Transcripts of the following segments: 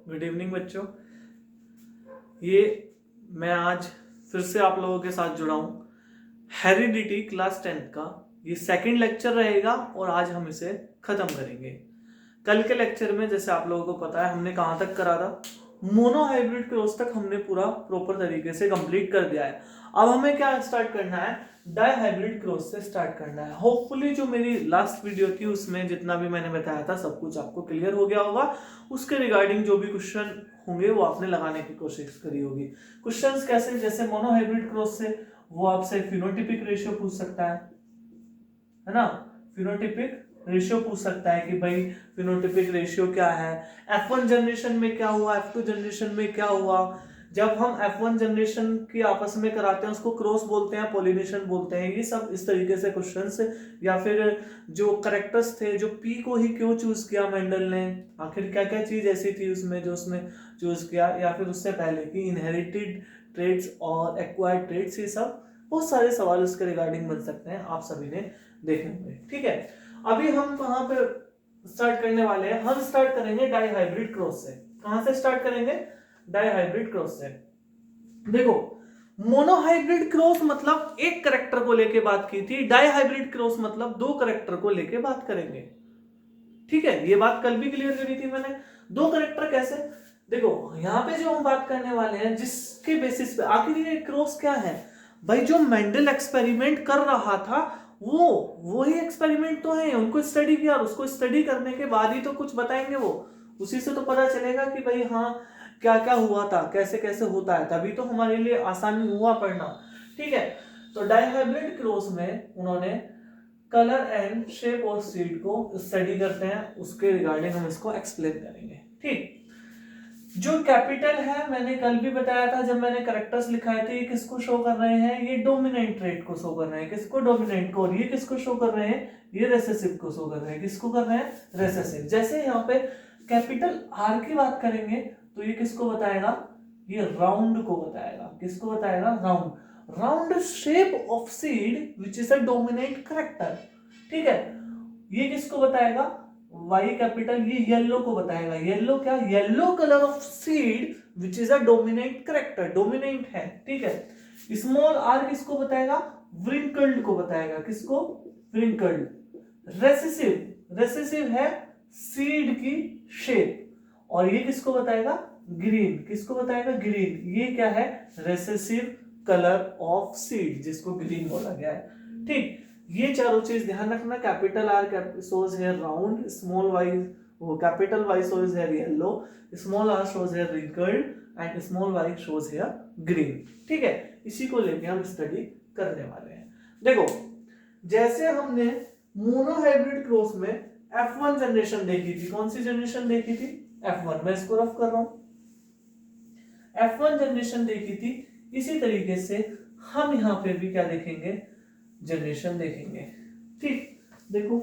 Good evening बच्चों। ये मैं आज फिर से आप लोगों के साथ जुड़ा हूँ। हेरिडिटी क्लास 10th का ये सेकंड लेक्चर रहेगा और आज हम इसे खत्म करेंगे। कल के लेक्चर में जैसे आप लोगों को पता है हमने कहाँ तक करा था, मोनो हाइब्रिड क्रॉस तक हमने पूरा प्रॉपर तरीके से कंप्लीट कर दिया है। अब हमें क्या स्टार्ट करना है, डाई हाइब्रिड क्रॉस से स्टार्ट करना है। होपफुली जो मेरी लास्ट वीडियो थी उसमें जितना भी मैंने बताया था सब कुछ आपको क्लियर हो गया होगा। उसके रिगार्डिंग जो भी क्वेश्चन होंगे वो आपने लगाने की कोशिश करी होगी। क्वेश्चंस कैसे, जैसे मोनो हाइब्रिड क्रॉस से वो आपसे फिनोटिपिक रेशियो पूछ सकता है ना। फिनोटिपिक रेशियो पूछ सकता है कि भाई फिनोटिपिक रेशियो क्या है, F1 जनरेशन में क्या हुआ, F2 जनरेशन में क्या हुआ। जब हम F1 जनरेशन की आपस में कराते हैं उसको क्रॉस बोलते हैं, पॉलिनेशन बोलते हैं। ये सब इस तरीके से क्वेश्चंस, या फिर जो करेक्टर्स थे, जो पी को ही क्यों चूज किया मेंडल ने, आखिर क्या क्या चीज ऐसी थी उसमें जो उसने चूज किया, या फिर उससे पहले की इनहेरिटेड ट्रेड्स और एक्वायर्ड ट्रेड्स, ये सब बहुत सारे सवाल उसके रिगार्डिंग बन सकते हैं, आप सभी ने देखे होंगे। ठीक है, अभी हम कहां पे स्टार्ट करने वाले हैं, हम स्टार्ट करेंगे डाई हाइब्रिड क्रॉस से। कहां से स्टार्ट करेंगे, डाई हाइब्रिड क्रॉस से। देखो, मोनोहाइब्रिड क्रॉस मतलब एक करेक्टर को लेके बात की थी, डाई हाइब्रिड क्रॉस मतलब दो करेक्टर को लेके बात करेंगे। ठीक है, ये बात कल भी क्लियर करी थी मैंने। दो करेक्टर कैसे, देखो यहां पे जो हम बात करने वाले हैं जिसके बेसिस पे, आखिर ये क्रॉस क्या है भाई, जो मेंडल एक्सपेरिमेंट कर रहा था वो ही एक्सपेरिमेंट तो है, उनको स्टडी किया और उसको स्टडी करने के बाद ही तो कुछ बताएंगे वो। उसी से तो पता चलेगा कि भाई हाँ क्या क्या हुआ था, कैसे कैसे होता है, तभी तो हमारे लिए आसानी हुआ पढ़ना। ठीक है, तो डाइहाइब्रिड क्रॉस में उन्होंने colour and shape of seed को स्टडी करते हैं, उसके रिगार्डिंग हम इसको एक्सप्लेन करेंगे। ठीक, जो कैपिटल है मैंने कल भी बताया था जब मैंने करेक्टर्स लिखाए थे, ये किसको शो कर रहे हैं, ये डोमिनेंट ट्रेट को शो कर रहे हैं, किसको, डोमिनेंट को। और ये किसको शो कर रहे हैं, ये रेसेसिव को शो कर रहे हैं, किसको कर रहे हैं, रेसेसिव। जैसे यहाँ पे कैपिटल आर की बात करेंगे तो ये किसको बताएगा, ये राउंड को बताएगा, किसको बताएगा, round. Round shape of seed which is a dominant character. ठीक है, ये किसको बताएगा, वाई कैपिटल, ये येलो को बताएगा। येलो क्या, yellow colour of seed which is a dominant character, dominant है। ठीक है, स्मॉल आर किसको बताएगा, व्रिंकल्ड को बताएगा, किसको, व्रिंकल्ड। रेसेसिव, रेसेसिव है सीड की शेप, और ये किसको बताएगा, ग्रीन, किसको बताएगा, ग्रीन। ये क्या है, रेसेसिव कलर ऑफ सीड, जिसको ग्रीन बोला गया है। ठीक, ये चारों चीज ध्यान रखना। Capital R shows here round, small Y, वो capital Y shows here yellow, small R shows here wrinkled and small Y shows here green. ठीक है, इसी को लेके हम स्टडी करने वाले हैं। देखो, जैसे हमने मोनोहाइब्रिड क्रॉस में F1 जनरेशन देखी थी, कौन सी जनरेशन देखी थी, F1, मैं इसको रफ कर रहा हूं, F1 जनरेशन देखी थी। इसी तरीके से हम यहां पे भी क्या देखेंगे, जनरेशन देखेंगे। ठीक, देखो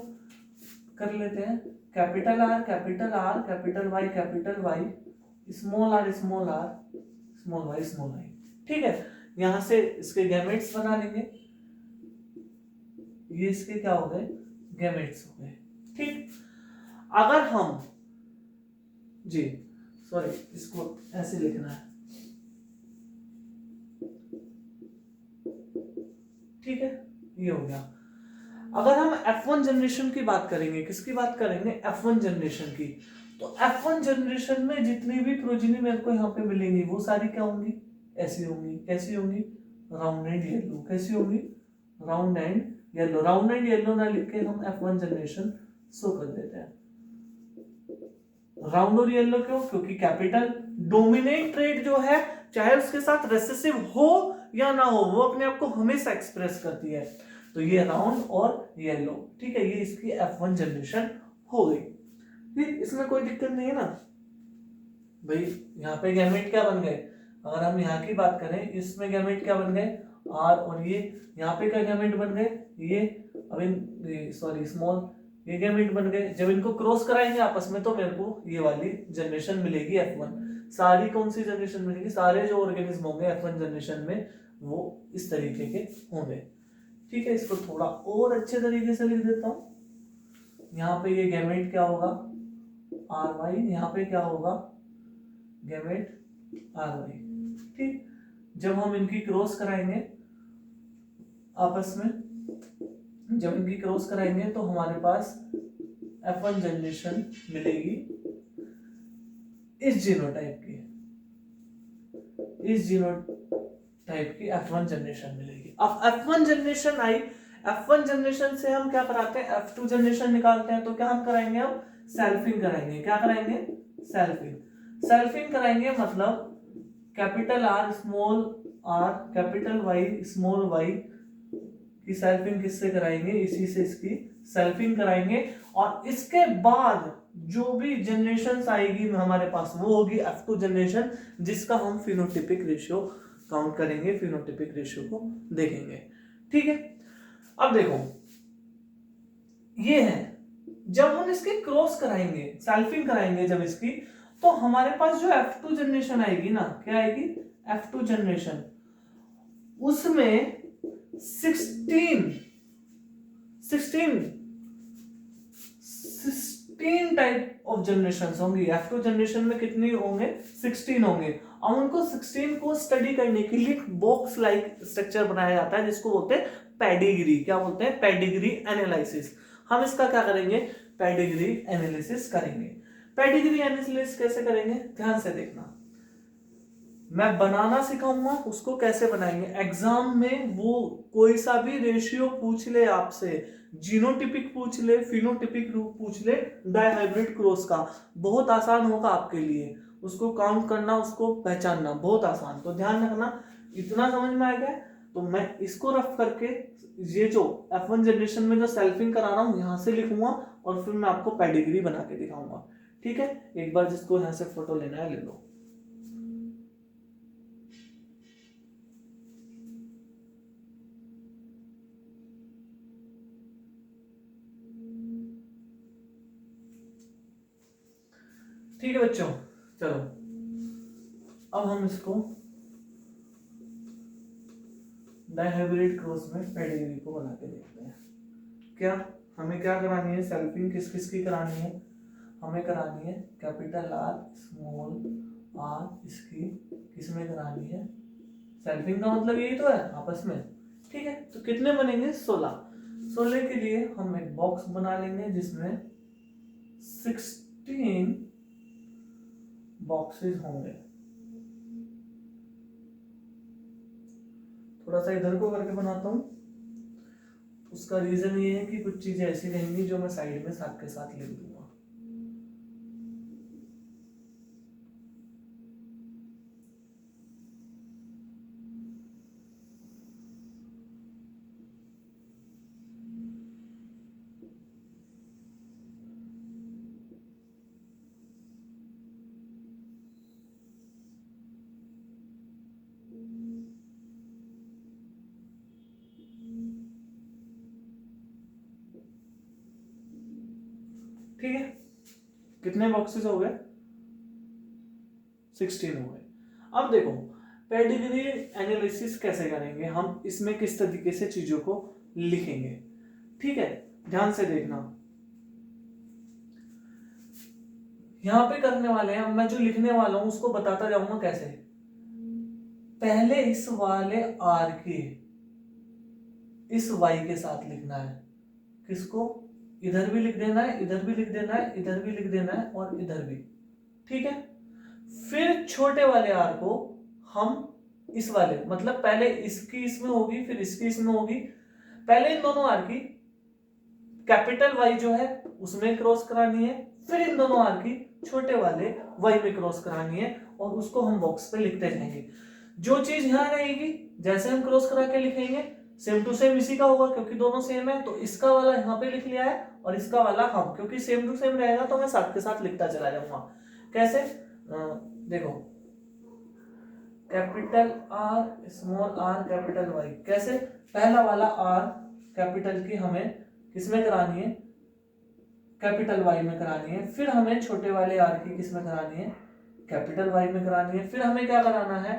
कर लेते हैं, capital R capital R, capital Y, small R small R, small Y. ठीक है, यहां से इसके गैमेट्स बना लेंगे, ये इसके क्या हो गए, गैमेट्स हो गए। ठीक, अगर हम, जी सॉरी इसको ऐसे लिखना है, ठीक है, ये हो गया। अगर हम F1 जनरेशन की बात करेंगे, किसकी बात करेंगे, F1 जनरेशन की, तो F1 जनरेशन में जितनी भी प्रोजेनी मेरे को यहाँ पे मिलेंगी वो सारी क्या होंगी, ऐसी होंगी, कैसी होंगी, राउंड एंड येलो, कैसी होंगी, round and yellow. Round and yellow ना लिख के हम F1 जनरेशन शो कर देते हैं। राउंड और येलो क्यों, क्योंकि कैपिटल डोमिनेट ट्रेड जो है, चाहे उसके साथ रेसेसिव हो या ना हो, वो अपने आप को हमेशा एक्सप्रेस करती है। तो ये राउंड और येलो, ठीक है, ये इसकी F1 जनरेशन हो गई। ठीक, इसमें कोई दिक्कत नहीं है ना भाई। यहाँ पे गैमेट क्या बन गए, अगर हम यहाँ की बात करें, इसमें गैमेट क्या बन गए, आर, और ये यहाँ पे क्या गैमेट बन गए, ये अभी सॉरी स्मॉल, ये गैमेट बन गए। जब इनको क्रॉस कराएंगे आपस में तो मेरे को ये वाली जनरेशन मिलेगी F1। सारी कौन सी जनरेशन मिलेगी, सारे जो ऑर्गेनिज्म होंगे F1 जनरेशन में वो इस तरीके के होंगे। ठीक है, इसको थोड़ा और अच्छे तरीके से लिख देता हूं। यहाँ पे ये गैमेट क्या होगा, आर वाई, यहाँ पे क्या होगा, गैमेट आर वाई। ठीक, जब हम इनकी क्रॉस कराएंगे आपस में, जब इनकी क्रॉस कराएंगे तो हमारे पास F1 जनरेशन मिलेगी इस जीनोटाइप की, इस जीनोटाइप की F1 जनरेशन मिलेगी। अब F1 जनरेशन आई, F1 जनरेशन से हम क्या कराते हैं, F2 जनरेशन निकालते हैं। तो क्या हम कराएंगे, अब सेल्फिंग कराएंगे। क्या कराएंगे, सेल्फिंग। सेल्फिंग कराएंगे मतलब capital R small R, capital Y small Y की सेल्फिंग किससे कराएंगे, इसी से इसकी सेल्फिंग कराएंगे। और इसके बाद जो भी जनरेशन आएगी हमारे पास वो होगी F2 जनरेशन, जिसका हम फिनोटिपिक रेशियो काउंट करेंगे, फिनोटिपिक रेशियो को देखेंगे। ठीक है, अब देखो ये है, जब हम इसके क्रॉस कराएंगे, सेल्फिंग कराएंगे जब इसकी, तो हमारे पास जो F2 जनरेशन आएगी ना, क्या आएगी, F2 जनरेशन, उसमें 16 टाइप ऑफ जनरेशन होंगी। F2 जनरेशन में कितनी होंगे, 16 होंगे। अब उनको 16 को स्टडी करने के लिए बॉक्स लाइक स्ट्रक्चर बनाया जाता है, जिसको बोलते हैं पेडिग्री। क्या बोलते हैं, पेडिग्री एनालिसिस। हम इसका क्या करेंगे, पेडिग्री एनालिसिस करेंगे। पेडिग्री एनालिसिस कैसे करेंगे, ध्यान से देखना। मैं बनाना सिखाऊंगा, उसको कैसे बनाएंगे। एग्जाम में वो कोई सा भी रेशियो पूछ ले आपसे, जीनोटिपिक पूछ ले, फिनोटिपिक रूप पूछ ले, डायहाइब्रिड क्रॉस का, बहुत आसान होगा आपके लिए। उसको काउंट करना, उसको पहचानना बहुत आसान। तो ध्यान रखना, इतना समझ में आ गया। तो मैं इसको रफ करके ये जो F1 जनरेशन में जो सेल्फिंग करा रहा हूँ यहाँ से लिखूंगा, और फिर मैं आपको पेडिग्री बना के दिखाऊंगा। ठीक है, एक बार जिसको यहाँ से फोटो लेना है ले लो। ठीक है बच्चों, चलो अब हम इसको डायहाइब्रिड क्रॉस में पेडिग्री को बना के देखते हैं। क्या हमें क्या करानी है, सेल्फिंग किस किस की करानी है, हमें करानी है कैपिटल आर स्मॉल आर, इसकी किसमें करानी है, सेल्फिंग का मतलब यही तो है आपस में। ठीक है, तो कितने बनेंगे, 16 के लिए हम एक बॉक्स बना लेंगे जिसमें 16 बॉक्सेस होंगे। थोड़ा सा इधर को करके बनाता हूं, उसका रीजन ये है कि कुछ चीजें ऐसी रहेंगी जो मैं साइड में साथ के साथ लिख दूंगा। ठीक है, कितने बॉक्सेस हो गए, 16 हो गए। अब देखो पेडिग्री एनालिसिस कैसे करेंगे हम, इसमें किस तरीके से चीजों को लिखेंगे। ठीक है, ध्यान से देखना, यहां पे करने वाले हैं, मैं जो लिखने वाला हूं उसको बताता जाऊंगा कैसे। पहले इस वाले आर के इस वाई के साथ लिखना है, किसको, इधर भी लिख देना है, इधर भी लिख देना है, इधर भी लिख देना है, और इधर भी। ठीक है, फिर छोटे वाले आर को हम इस वाले, मतलब पहले इसकी इसमें होगी, फिर इसकी इसमें होगी, पहले इन दोनों आर की कैपिटल वाई जो है उसमें क्रॉस करानी है, फिर इन दोनों आर की छोटे वाले वाई में क्रॉस करानी है, और उसको हम बॉक्स पे लिखते जाएंगे। जो चीज यहां रहेगी, जैसे हम क्रॉस करा के लिखेंगे सेम टू सेम इसी का होगा, क्योंकि दोनों सेम है। तो इसका वाला यहाँ पे लिख लिया है, और इसका वाला हम, क्योंकि सेम टू सेम रहेगा तो मैं साथ के साथ लिखता चला जाऊंगा। कैसे, देखो capital R small R capital Y, कैसे, पहला वाला आर कैपिटल की हमें किसमें करानी है, कैपिटल वाई में करानी है, फिर हमें छोटे वाले आर की किसमें करानी है, कैपिटल वाई में करानी है, फिर हमें क्या कराना है,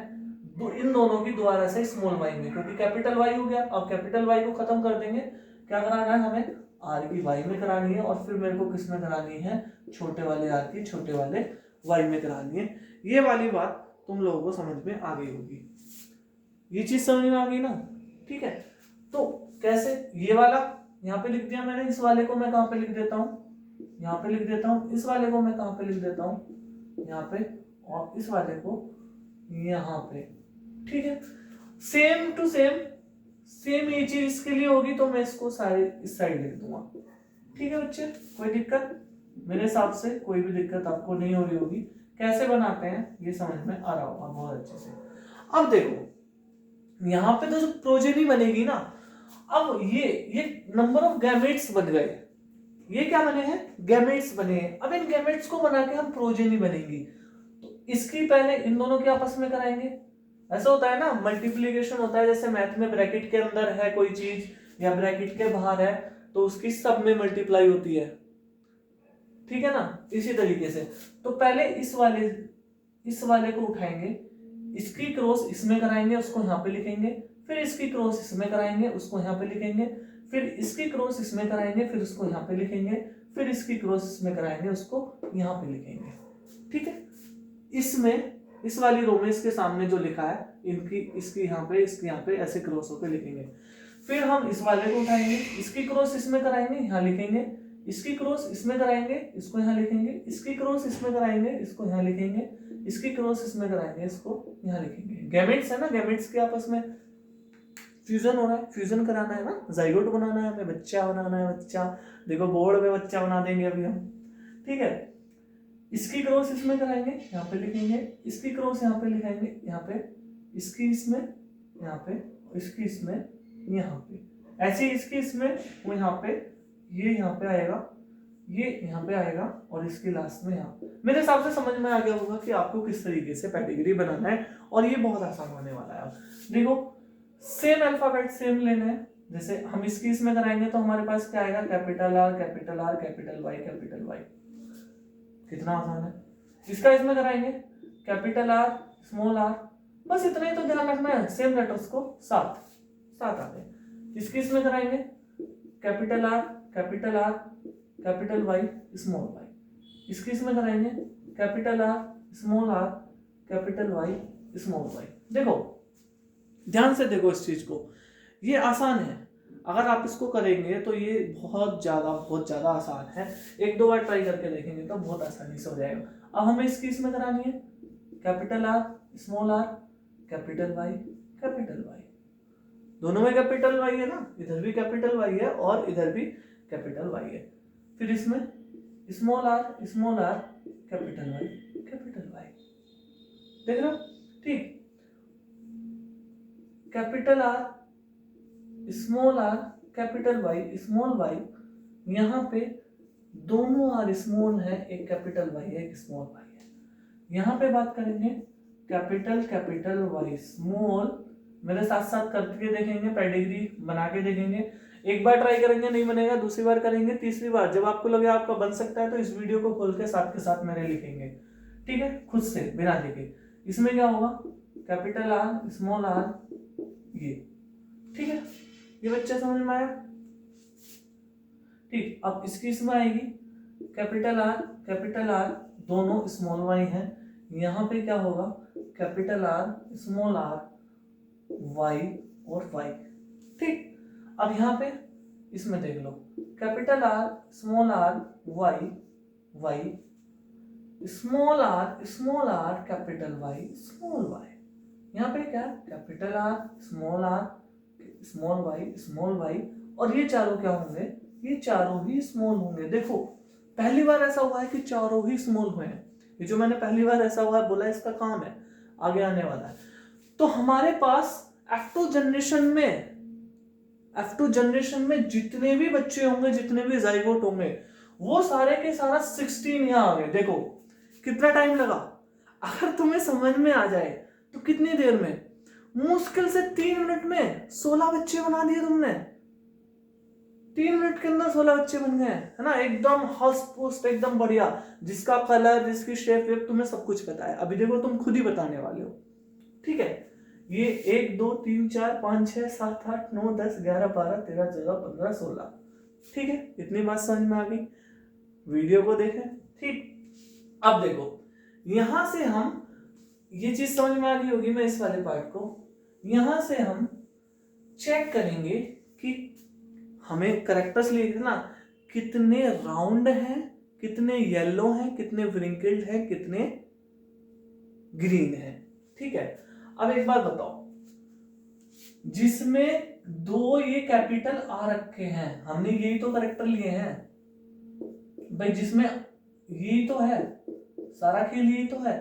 इन दोनों की दोबारा से स्मॉल वाई में, क्योंकि कैपिटल वाई हो गया। अब कैपिटल वाई को खत्म कर देंगे, क्या कराना है हमें, आर की वाई में करानी है, और फिर मेरे को किसमें करानी है, छोटे वाले आर की छोटे वाले y में करानी है। ये वाली बात तुम लोगों को समझ में आ गई होगी, ये चीज समझ में आ गई ना, ठीक है। तो कैसे, ये वाला यहाँ पे लिख दिया मैंने, इस वाले को मैं कहाँ पे लिख देता हूँ, यहाँ पे लिख देता हूँ, इस वाले को मैं कहाँ पे लिख देता हूँ, यहाँ पे, और इस वाले को यहाँ पे, ठीक है। सेम टू सेम ये चीज इसके लिए होगी, तो मैं इसको सारे इस साइड लिख दूंगा, ठीक है बच्चे। कोई दिक्कत, मेरे हिसाब से कोई भी दिक्कत आपको नहीं हो रही होगी। कैसे बनाते हैं ये समझ में आ रहा होगा बहुत अच्छे से। अब देखो यहाँ पे तो जो प्रोजेनी बनेगी ना, अब ये नंबर ऑफ गैमेट्स बन गए, ये क्या बने हैं, गैमेट्स बने हैं। अब इन गैमेट्स को बना के हम प्रोजेनी बनेगी, तो इसकी पहले इन दोनों के आपस में कराएंगे। ऐसा होता है ना, मल्टीप्लीकेशन होता है, जैसे मैथ में ब्रैकेट के अंदर है कोई चीज या ब्रैकेट के बाहर है तो उसकी सब में मल्टीप्लाई होती है, ठीक है ना। इसी तरीके से तो पहले इस वाले को उठाएंगे, इसकी क्रॉस इसमें कराएंगे, उसको यहाँ पे लिखेंगे, फिर इसकी क्रॉस इसमें कराएंगे, उसको यहाँ पे लिखेंगे, फिर इसकी क्रॉस इसमें कराएंगे, फिर उसको यहाँ पे लिखेंगे, फिर इसकी क्रॉस इसमें कराएंगे, उसको यहाँ पे लिखेंगे, ठीक है। इसमें इस वाली रो में इसके सामने जो लिखा है इनकी इसकी यहाँ पे इसके यहाँ पे ऐसे क्रॉस होकर लिखेंगे। फिर हम इस वाले को उठाएंगे, इसकी क्रॉस इसमें कराएंगे, यहाँ लिखेंगे, इसकी क्रॉस इसमें कराएंगे, इसको यहाँ लिखेंगे, इसकी क्रॉस इसमें कराएंगे, इसको यहाँ लिखेंगे, इसकी क्रॉस इसमें कराएंगे, इसको यहाँ लिखेंगे। गैमेट्स है ना, गैमेट्स के आपस में फ्यूजन हो रहा है, फ्यूजन कराना है ना, जाइगोट बनाना है हमें, बच्चा बनाना है, बच्चा देखो बोर्ड में बच्चा बना देंगे अभी हम, ठीक है। इसकी क्रॉस इसमें कराएंगे, यहाँ पे लिखेंगे, इसकी क्रॉस यहाँ पे लिखाएंगे, यहाँ पे, इसकी इसमें यहाँ पे, इसकी इसमें यहाँ पे, ऐसे इसकी इसमें वो यहाँ पे, ये यहाँ पे आएगा, ये यहाँ पे आएगा, और इसकी लास्ट में यहाँ। मेरे हिसाब से समझ में आ गया होगा कि आपको किस तरीके से पेडिग्री बनाना है, और ये बहुत आसान होने वाला है। देखो सेम अल्फाबेट सेम लेना है, जैसे हम इसकी इसमें कराएंगे तो हमारे पास क्या आएगा, capital R capital R capital Y capital Y, कितना आसान है। इसका इसमें कराएंगे कैपिटल आर स्मॉल आर, बस इतना ही तो ध्यान रखना है, सेम लेटर्स को साथ आते हैं। इसकी इसमें कराएंगे capital R capital Y small Y, इसकी इसमें कराएंगे capital R small R capital Y small Y. देखो ध्यान से देखो इस चीज को, ये आसान है, अगर आप इसको करेंगे तो ये बहुत ज्यादा आसान है। एक दो बार ट्राई करके देखेंगे तो बहुत आसानी से हो जाएगा। अब हमें इसकी इसमें करानी है capital R small R capital Y, दोनों में कैपिटल वाई है ना, इधर भी कैपिटल वाई है और इधर भी कैपिटल वाई है। फिर इसमें स्मॉल आर कैपिटल वाई, देख रहे हो, ठीक। Capital R capital Y small Y, यहाँ पे दोनों आर स्मॉल है, एक कैपिटल वाई है एक स्मॉल वाई है। यहाँ पे बात करेंगे कैपिटल वाई स्मॉल, मेरे साथ साथ करके देखेंगे, पेडिग्री बना के देखेंगे। एक बार ट्राई करेंगे नहीं बनेगा, दूसरी बार करेंगे, तीसरी बार जब आपको लगे आपका बन सकता है तो इस वीडियो को खोल के साथ मेरे लिखेंगे, ठीक है, खुद से बिना देखे। इसमें क्या होगा कैपिटल आर स्मॉल आर, ये ठीक है, ये बच्चा समझ में आया, ठीक। अब इसकी इसमें आएगी कैपिटल आर दोनों स्मॉल वाई हैं, यहाँ पे क्या होगा capital R small R Y और वाई, ठीक। अब यहाँ पे इसमें देख लो capital R small R Y small R capital Y small Y, यहाँ पे क्या कैपिटल आर स्मॉल वाई, और ये चारों क्या होंगे, ये चारों ही स्मॉल होंगे। देखो पहली बार ऐसा हुआ है कि चारों ही स्मॉल हुए हैं, ये जो मैंने पहली बार ऐसा हुआ है बोला, इसका काम है, आगे आने वाला है। तो हमारे पास F2 जनरेशन में जितने भी बच्चे होंगे, जितने भी जाइगोट होंगे, वो सारे के सारा 16 यहाँ आ गए। देखो कितना टाइम लगा, अगर तुम्हें समझ में आ जाए तो कितनी देर में, मुश्किल से 3 मिनट में 16 बच्चे बना दिए तुमने। 3 मिनट के अंदर 16 बच्चे बन गए, है ना, एकदम हस्त पुष्ट, एकदम बढ़िया, जिसका कलर जिसकी शेप तुम्हें सब कुछ पता है। अभी देखो तुम खुद ही बताने वाले हो, ठीक है। ये 1 2 3 4 5 6 7 8 9 10 11 12 13 14 15 16, ठीक है, इतनी बात समझ में आ गई, वीडियो को देखें, ठीक। अब देखो यहां से हम, ये चीज समझ में आ गई होगी मैं इस वाले पार्ट को, यहां से हम चेक करेंगे कि हमें करेक्टर्स लिखना, कितने राउंड हैं, कितने येलो हैं, कितने व्रिंकल्ड हैं, कितने ग्रीन हैं। ठीक है, अब एक बात बताओ, जिसमें दो ये कैपिटल आ रखे हैं, हमने यही तो करेक्टर लिए हैं भाई, जिसमें यही तो है, सारा खेल यही तो है,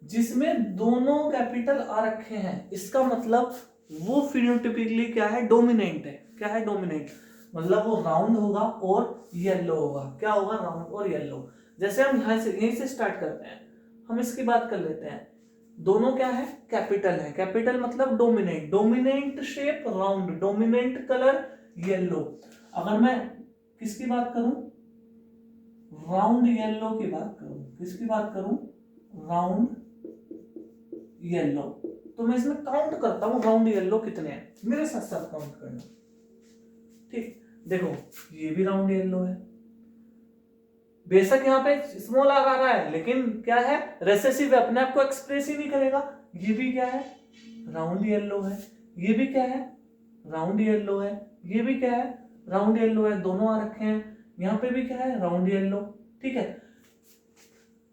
जिसमें दोनों कैपिटल आ रखे हैं, इसका मतलब वो फिनोटाइपिकली क्या है, डोमिनेंट है। क्या है, डोमिनेंट, मतलब वो राउंड होगा और येलो होगा। क्या होगा, राउंड और येलो। जैसे हम यहीं से स्टार्ट करते हैं, हम इसकी बात कर लेते हैं। दोनों क्या है, कैपिटल है। कैपिटल मतलब dominant, dominant shape round, dominant colour yellow. अगर मैं किसकी बात करूं, राउंड येलो की बात करूं, किसकी बात करूं, राउंड येलो, तो मैं इसमें काउंट करता हूं राउंड येलो कितने हैं, मेरे साथ साथ काउंट करना। ठीक, देखो ये भी राउंड येलो है, बेशक यहाँ पे स्मॉल आ रहा है, लेकिन क्या है, रेसेसिव है, अपने आप को एक्सप्रेस ही नहीं करेगा। ये भी क्या है, राउंड येलो है। ये भी क्या है, राउंड येलो है। ये भी क्या है, राउंड येलो है, दोनों आ रखे हैं। यहाँ पे भी क्या है, राउंड येलो। ठीक है,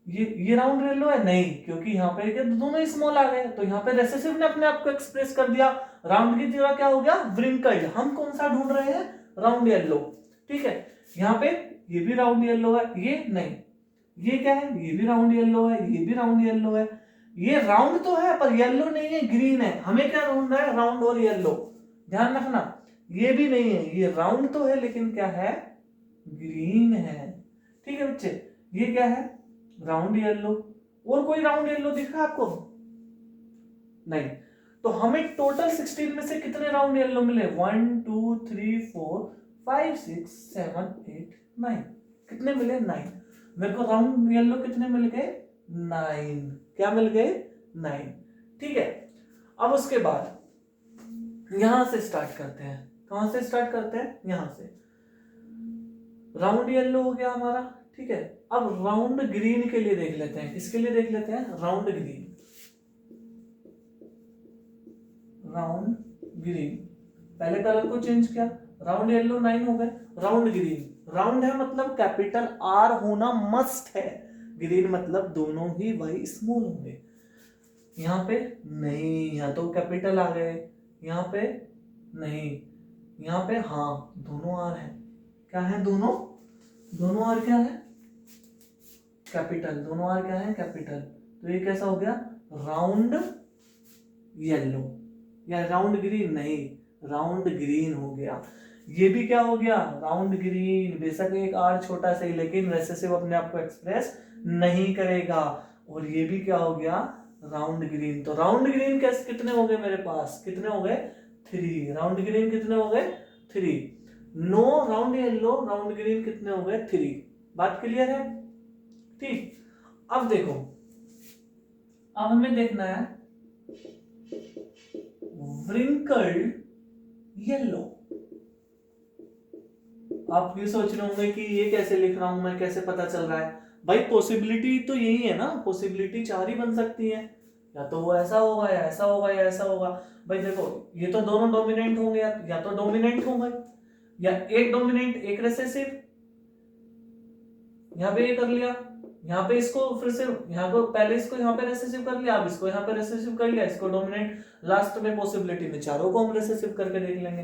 ये राउंड येलो है नहीं, क्योंकि यहाँ पे क्या, दोनों ही स्मॉल आ गए, तो यहाँ पे रेसेसिव ने अपने आप को एक्सप्रेस कर दिया। राउंड की जगह क्या हो गया, व्रिंकल्ड। हम कौन सा ढूंढ रहे हैं, राउंड येलो। ठीक है, यहाँ पे ये भी राउंड येलो है, ये नहीं। ये क्या है, ये भी राउंड येलो है, ये भी राउंड येलो है। ये राउंड तो है पर येलो नहीं है, ग्रीन है। हमें क्या ढूंढना है, राउंड और येलो। ध्यान रखना, ये भी नहीं है, ये राउंड तो है लेकिन क्या है, ग्रीन है। ठीक है बच्चे, ये क्या है, राउंड येलो। और कोई राउंड येलो दिख रहा है आपको, नहीं। तो हमें टोटल 16 में से कितने राउंड येलो मिले, 1 2 3 4 5 6 7 8 9, कितने मिले, 9। मेरे को राउंड येलो कितने मिल गए, 9। क्या मिल गए, 9। ठीक है, अब उसके बाद यहां से स्टार्ट करते हैं। कहां से स्टार्ट करते हैं, यहां से। राउंड येलो हो गया हमारा। ठीक है, अब राउंड ग्रीन के लिए देख लेते हैं। किसके लिए देख लेते हैं, राउंड ग्रीन। राउंड ग्रीन, पहले कलर को चेंज किया, राउंड येलो 9 हो गए। राउंड ग्रीन, राउंड है मतलब कैपिटल आर होना मस्ट है, ग्रीन मतलब दोनों ही वाई स्मॉल होंगे। यहाँ पे नहीं, यहाँ तो कैपिटल आ गए, यहाँ पे नहीं, यहाँ पे हाँ, दोनों आर है। क्या है, दोनों, दोनों आर क्या है, कैपिटल। दोनों आर क्या है, कैपिटल। तो ये कैसा हो गया, राउंड येलो। या राउंड ग्रीन, नहीं, राउंड ग्रीन हो गया। ये भी क्या हो गया, राउंड ग्रीन। बेशक एक आर छोटा सा ही, लेकिन रेसेसिव अपने आप को एक्सप्रेस नहीं करेगा। और ये भी क्या हो गया, राउंड ग्रीन। तो राउंड ग्रीन कैसे, कितने हो गए मेरे पास, कितने हो गए, 3। राउंड ग्रीन कितने हो गए, 3। No round yellow, round green कितने हो गए, 3। बात क्लियर है। ठीक, अब देखो, अब हमें देखना है व्रिंकल्ड येलो। आप ये सोच रहे होंगे कि ये कैसे लिख रहा हूं मैं, कैसे पता चल रहा है। भाई पॉसिबिलिटी तो यही है ना, पॉसिबिलिटी 4 ही बन सकती है, या तो वो ऐसा होगा, या ऐसा होगा, या ऐसा होगा। भाई देखो, ये तो दोनों डोमिनेंट होंगे, या तो डोमिनेंट होंगे, या एक डोमिनेंट एक रेसेसिव। यहाँ पे ये कर लिया, यहाँ पे इसको फिर से, यहाँ को पहले इसको यहाँ पे रेसेसिव कर लिया, अब इसको यहाँ पे रेसेसिव कर लिया, इसको डोमिनेंट। लास्ट में पॉसिबिलिटी में चारों को हम रेसेसिव करके देख लेंगे।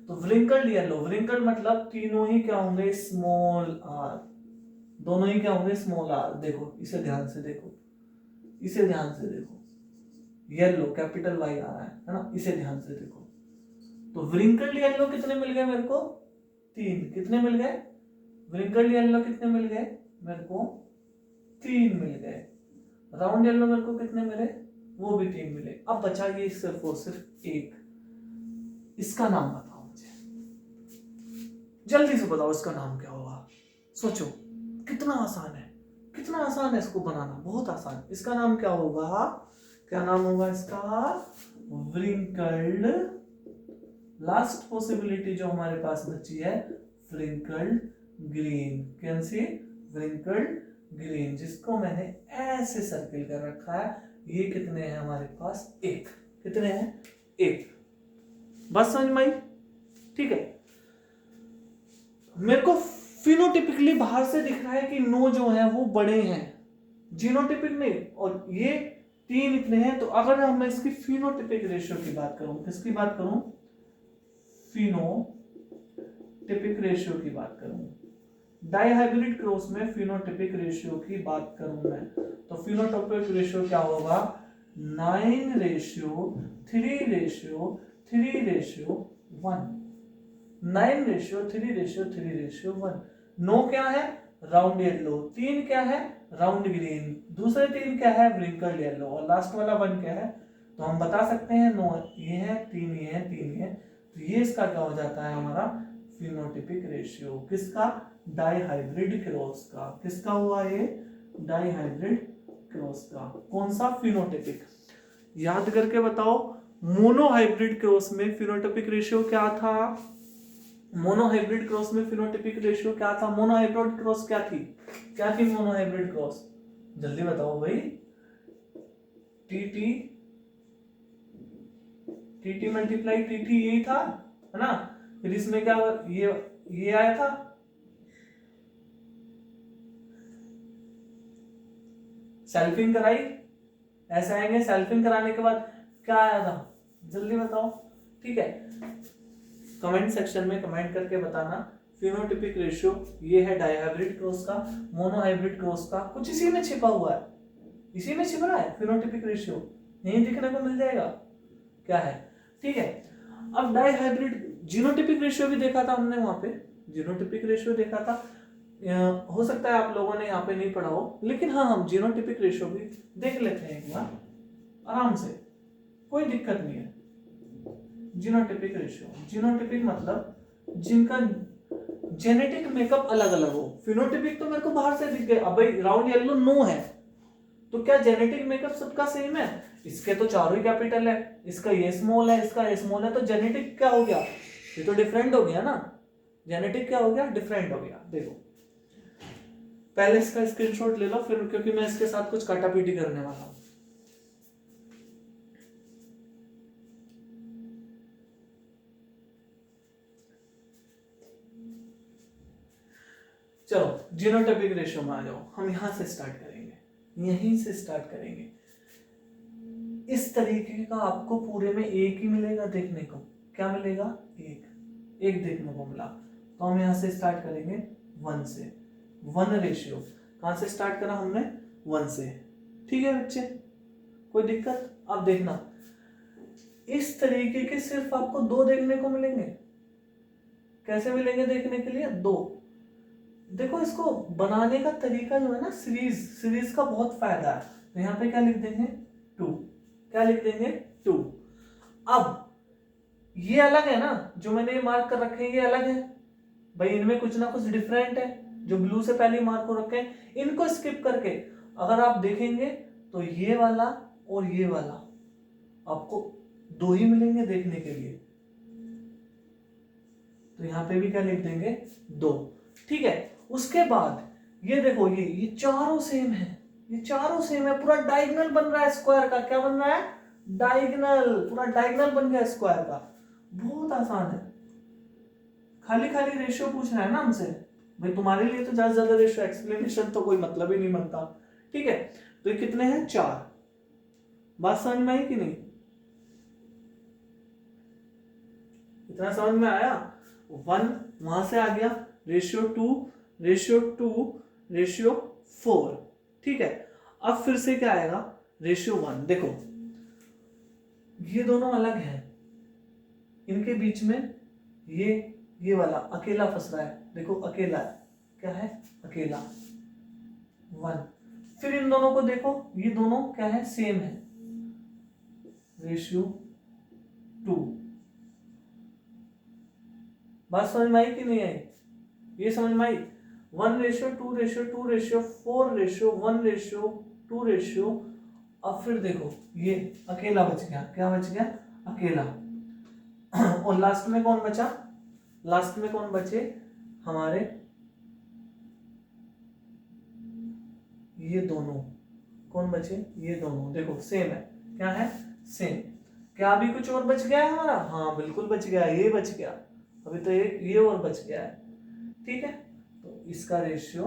तो व्रिंकल्ड येलो, व्रिंकल्ड मतलब तीनों ही क्या होंगे, स्मॉल आर। दोनों ही क्या होंगे, स्मॉल आर। देखो इसे ध्यान से देखो, इसे ध्यान से देखो, येलो कैपिटल वाई आ रहा है ना, इसे ध्यान से देखो। तो व्रिंकल्ड येलो कितने मिल गए मेरे को, 3। कितने मिल गए, व्रिंकल्ड येलो कितने मिल गए मेरे को, 3 मिल गए। राउंड येलो मेरे को कितने मिले, वो भी 3 मिले। अब बचा ये सिर्फ और सिर्फ एक। इसका नाम बताओ मुझे, जल्दी से बताओ इसका नाम क्या होगा। सोचो, कितना आसान है, कितना आसान है इसको बनाना, बहुत आसान। इसका नाम क्या होगा, क्या नाम होगा इसका, व्रिंकल्ड। लास्ट पॉसिबिलिटी जो हमारे पास बची है, wrinkled green. Can see, wrinkled green, जिसको मैंने ऐसे सर्किल कर रखा है। ये कितने हैं हमारे पास? एक। कितने हैं? एक। बस समझ में आई? ठीक है। मेरे को फिनोटिपिकली बाहर से दिख रहा है कि नो जो है वो बड़े हैं, जीनोटिपिक नहीं। और ये 3 इतने हैं। तो अगर मैं इसकी फिनोटिपिक रेशियो की बात करूं, किसकी बात करूं? फिनोटिपिक रेशियो की बात करूं, डाइहाइब्रिड क्रॉस में फिनोटिपिक रेशियो की बात करूं मैं, तो फिनोटिपिक रेशियो क्या होगा? 9:3:3:1। 9:3:3:1। नो क्या है? Round yellow. 3 क्या है? Round green. दूसरे 3 क्या है? Wrinkled yellow. और लास्ट वाला 1 क्या है? तो हम बता सकते हैं नो ये है, 3 ये है, 3 ये है। तो ये इसका क्या हो जाता है हमारा? Phenotypic ratio. किसका? डाइहाइब्रिड क्रॉस का। किसका हुआ ये? डाइहाइब्रिड क्रॉस का। कौन सा? फिनोटिपिक। याद करके बताओ, मोनोहाइब्रिड क्रॉस में फिनोटिपिक रेशियो क्या था? मोनोहाइब्रिड क्रॉस में फिनोटिपिक रेशियो क्या था? मोनोहाइब्रिड क्रॉस क्या थी? क्या थी मोनोहाइब्रिड क्रॉस? जल्दी बताओ भाई। टीटी टीटी मल्टीप्लाई टीटी यही था, है ना? फिर इसमें क्या ये आया था, सेल्फिंग कराई। ऐसे आएंगे, सेल्फिंग कराने के बाद क्या आया था? जल्दी बताओ। ठीक है, कमेंट सेक्शन में कमेंट करके बताना। फिनोटिपिक रेशियो ये है डाइहाइब्रिड क्रॉस का, मोनोहाइब्रिड क्रॉस का। कुछ इसी में छिपा हुआ है, इसी में छिप रहा है फिनोटिपिक रेशियो, यही दिखने को मिल जाएगा क्या है। ठीक है, अब डाइहाइब्रिड जीनोटिपिक रेशियो भी देखा था हमने, वहां पे जीनोटिपिक रेशियो देखा था। हो सकता है आप लोगों ने यहाँ पे नहीं पढ़ा हो, लेकिन हाँ हम जीनोटिपिक रेशियो भी देख लेते हैं एक बार आराम से, कोई दिक्कत नहीं है। जीनोटिपिक रेशियो, जीनोटिपिक मतलब जिनका जेनेटिक मेकअप अलग अलग हो। फिनोटिपिक तो मेरे को बाहर से दिख गया। अब भाई राउंड येलो नो है, तो क्या जेनेटिक मेकअप सबका सेम है? इसके तो चारों ही कैपिटल है, इसका ये स्मॉल है, इसका ये स्मॉल है, तो जेनेटिक क्या हो गया? ये तो डिफरेंट हो गया ना। जेनेटिक क्या हो गया? डिफरेंट हो गया। देखो पहले इसका स्क्रीनशॉट ले लो, फिर क्योंकि मैं इसके साथ कुछ काटापीटी करने वाला हूं। चलो जीनोटाइपिक रेशियो में आ जाओ। हम यहां से स्टार्ट करेंगे, यहीं से स्टार्ट करेंगे। इस तरीके का आपको पूरे में एक ही मिलेगा देखने को। क्या मिलेगा? एक देखने को मिला। तो हम यहां से स्टार्ट करेंगे 1 से। 1 रेशियो कहां से स्टार्ट करा हमने? 1 से। ठीक है बच्चे, कोई दिक्कत? अब देखना, इस तरीके के सिर्फ आपको 2 देखने को मिलेंगे। कैसे मिलेंगे देखने के लिए? 2। देखो इसको बनाने का तरीका जो है ना, सीरीज का बहुत फायदा है। तो यहाँ पे क्या लिख देंगे? 2। क्या लिख देंगे? 2। अब ये अलग है ना, जो मैंने मार्क कर रखे हैं ये अलग है भाई, इनमें कुछ ना कुछ डिफरेंट है। जो ब्लू से पहले मार्क हो रखे हैं इनको स्किप करके अगर आप देखेंगे तो ये वाला और ये वाला आपको 2 ही मिलेंगे देखने के लिए। तो यहां पे भी क्या लिख देंगे? 2। ठीक है, उसके बाद ये देखो, ये चारों सेम है, ये चारों सेम है। पूरा डायगोनल बन रहा है स्क्वायर का। क्या बन रहा है? डायगोनल। पूरा डायगोनल बन गया स्क्वायर का। बहुत आसान है, खाली खाली रेशियो पूछ रहा है ना हमसे भाई। तुम्हारे लिए तो ज्यादा रेशियो एक्सप्लेनेशन तो कोई मतलब ही नहीं बनता। ठीक है, तो ये कितने हैं? 4। बात समझ में आई कि नहीं? इतना समझ में आया? 1 वहां से आ गया, रेशियो 2, रेशियो 2, रेशियो 4। ठीक है, अब फिर से क्या आएगा? रेशियो 1। देखो ये दोनों अलग हैं, इनके बीच में ये वाला अकेला फंस रहा है। देखो अकेला है, क्या है? अकेला। 1। फिर इन दोनों को देखो, ये दोनों क्या है? सेम है, रेशियो 2। बात समझ में आई कि नहीं आई? ये समझ में आई? 1 ratio 2 ratio 2 ratio 4 ratio 1 ratio 2 ratio. अब फिर देखो ये अकेला बच गया। क्या बच गया? अकेला। और लास्ट में कौन बचा? लास्ट में कौन बचे? हमारे ये दोनों कौन बचे, ये दोनों देखो सेम है, क्या है सेम। क्या अभी कुछ और बच गया है हमारा, हाँ बिल्कुल बच गया, ये बच गया, अभी तो ये और बच गया है, ठीक है। तो इसका रेशियो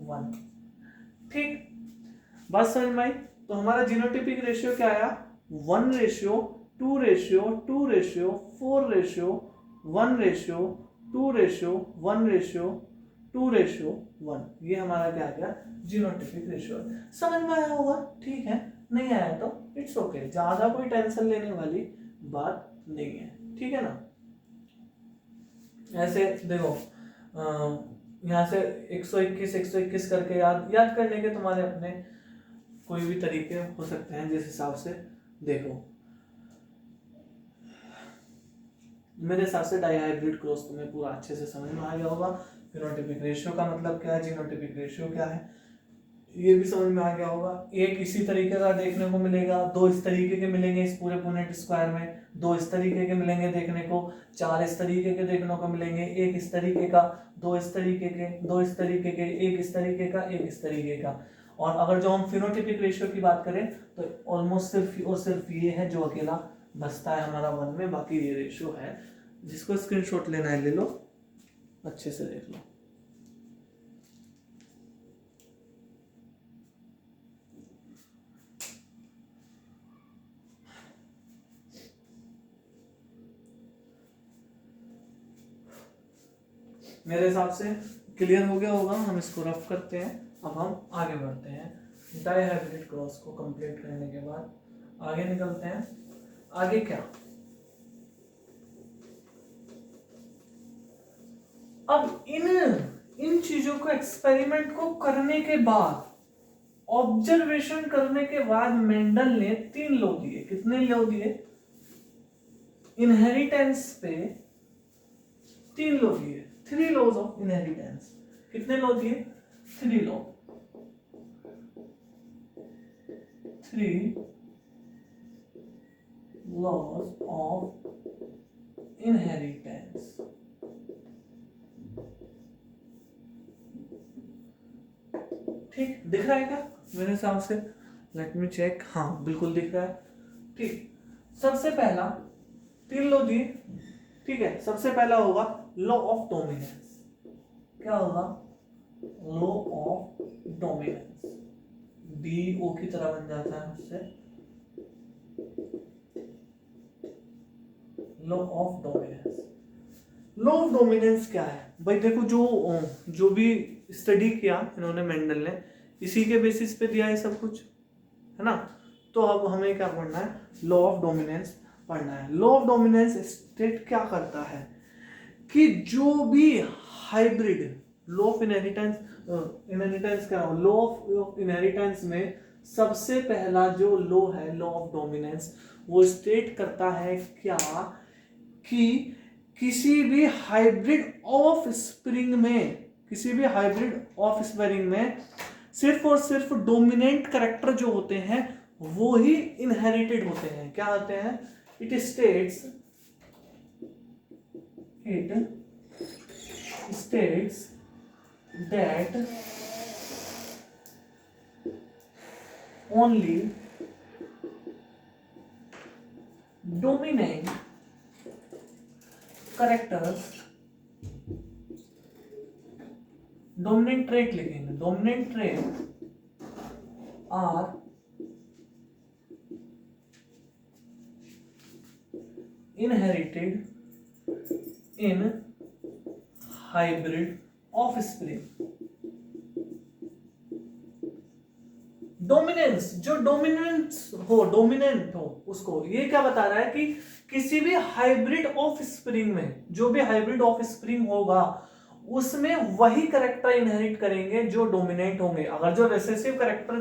1, ठीक, बात समझ में आई। तो हमारा जीनोटाइपिक रेशियो क्या आया, 1 ratio 2 ratio 2 ratio 4 ratio 1 ratio 2 ratio 1 ratio 2 ratio 1, ये हमारा क्या आ गया जीनोटाइपिक रेशियो। समझ में आया होगा, ठीक है, नहीं आया तो इट्स ओके, ज्यादा कोई टेंशन लेने वाली बात नहीं है, ठीक है ना। ऐसे देखो यहाँ से 121 करके याद करने के तुम्हारे अपने कोई भी तरीके हो सकते हैं, जिस हिसाब से देखो मेरे हिसाब से डाईहाइब्रिड क्रॉस तुम्हें पूरा अच्छे से समझ में आ गया होगा। फिनोटाइपिक रेशियो का मतलब क्या है, जीनोटाइपिक रेशियो क्या है, ये भी समझ में आ गया होगा। एक इसी तरीके का देखने को मिलेगा, 2 इस तरीके के मिलेंगे इस पूरे पुनेट स्क्वायर में, 2 इस तरीके के मिलेंगे देखने को, 4 इस तरीके के देखने को मिलेंगे, 1 इस तरीके का, 2 इस तरीके के, 2 इस तरीके के, 1 इस तरीके का, 1 इस तरीके का। और अगर जो हम फिनोटाइपिक रेशियो की बात करें तो ऑलमोस्ट सिर्फ और सिर्फ ये है जो अकेला बचता है हमारा 1 में, बाकी ये रेशियो है। जिसको स्क्रीनशॉट लेना है ले लो, अच्छे से देख लो। मेरे हिसाब से क्लियर हो गया होगा, हम इसको रफ करते हैं। अब हम आगे बढ़ते हैं, डाईहाइब्रिड क्रॉस को कंप्लीट करने के बाद आगे निकलते हैं। आगे क्या, अब इन चीजों को एक्सपेरिमेंट को करने के बाद, ऑब्जर्वेशन करने के बाद मेंडल ने 3 लॉ दिए। कितने लॉ दिए, इनहेरिटेंस पे 3 लॉ दिए, 3 लॉज ऑफ इनहेरिटेंस। कितने लॉ दिए, 3 लॉ, 3 लॉज ऑफ इनहेरिटेंस। ठीक दिख रहा है क्या मेरे हिसाब से, लेट मी चेक, हाँ बिल्कुल दिख रहा है, ठीक। सबसे पहला 3 लॉ दिए, ठीक है। सबसे पहला होगा लॉ ऑफ डोमिनेंस। क्या होगा, law of dominance, D O की तरह बन जाता है उससे, law of dominance. Law of dominance क्या है भाई, देखो जो भी स्टडी किया इन्होंने मेंडल ने, इसी के बेसिस पे दिया है सब कुछ, है ना। तो अब हमें क्या पढ़ना है, लॉ ऑफ डोमिनेंस पढ़ना है। लॉ ऑफ डोमिनेंस स्टेट क्या करता है कि जो भी हाइब्रिड, लॉ ऑफ इनहेरिटेंस, क्या लॉ ऑफ इनहेरिटेंस में सबसे पहला जो लॉ है, लॉ ऑफ डोमिनेंस, वो स्टेट करता है क्या कि किसी भी हाइब्रिड ऑफ स्प्रिंग में सिर्फ और सिर्फ डोमिनेंट कैरेक्टर जो होते हैं वो ही इनहेरिटेड होते हैं। क्या होते हैं, it states that only dominant characters, dominant trait लिखेंगे, dominant trait are inherited in hybrid offspring. Dominance, जो डोमिनेंट हो उसको, ये क्या बता रहा है कि किसी भी हाइब्रिड ऑफस्प्रिंग में, जो भी हाइब्रिड ऑफस्प्रिंग होगा उसमें वही कैरेक्टर इनहेरिट करेंगे जो डोमिनेंट होंगे। अगर जो रिसेसिव कैरेक्टर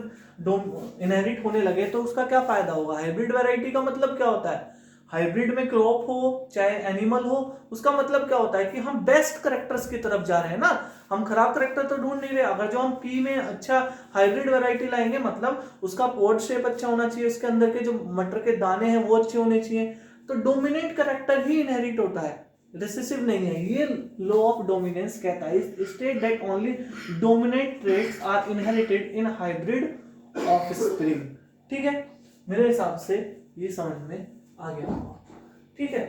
इनहेरिट होने लगे तो उसका क्या फायदा होगा। हाइब्रिड वैरायटी का मतलब क्या होता है, हाइब्रिड में क्रॉप हो चाहे एनिमल हो, उसका मतलब क्या होता है कि हम बेस्ट कैरेक्टर्स की तरफ जा रहे हैं ना, हम खराब कैरेक्टर तो ढूंढ नहीं रहे। अगर जो हम पी में अच्छा हाइब्रिड वैरायटी लाएंगे, मतलब उसका पॉड शेप अच्छा होना चाहिए, उसके अंदर के जो मटर के दाने हैं वो अच्छे होने चाहिए, तो डोमिनेंट कैरेक्टर ही इनहेरिट होता है। रिसेसिव नहीं है, ये लॉ ऑफ डोमिनेंस कहता है state that only dominant traits are inherited in hybrid offspring. ठीक है, मेरे हिसाब से ये समझ में आ गया होगा। ठीक है,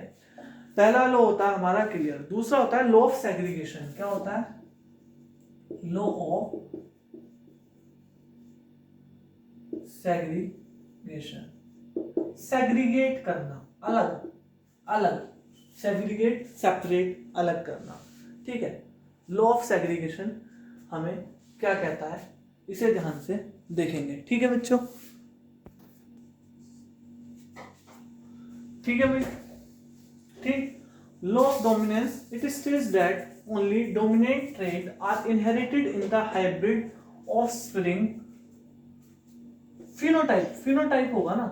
पहला लॉ होता है हमारा क्लियर। दूसरा होता है लॉ ऑफ सेग्रीगेशन। क्या होता है? लॉ ऑफ सेग्रीगेशन, सेग्रीगेट करना, अलग अलग, सेग्रीगेट सेपरेट, अलग करना। ठीक है, लॉ ऑफ सेग्रीगेशन हमें क्या कहता है, इसे ध्यान से देखेंगे। ठीक है बच्चों, ठीक है भाई, ठीक। Law of dominance, it states that only dominant trait are inherited in the hybrid offspring. Phenotype, phenotype होगा ना,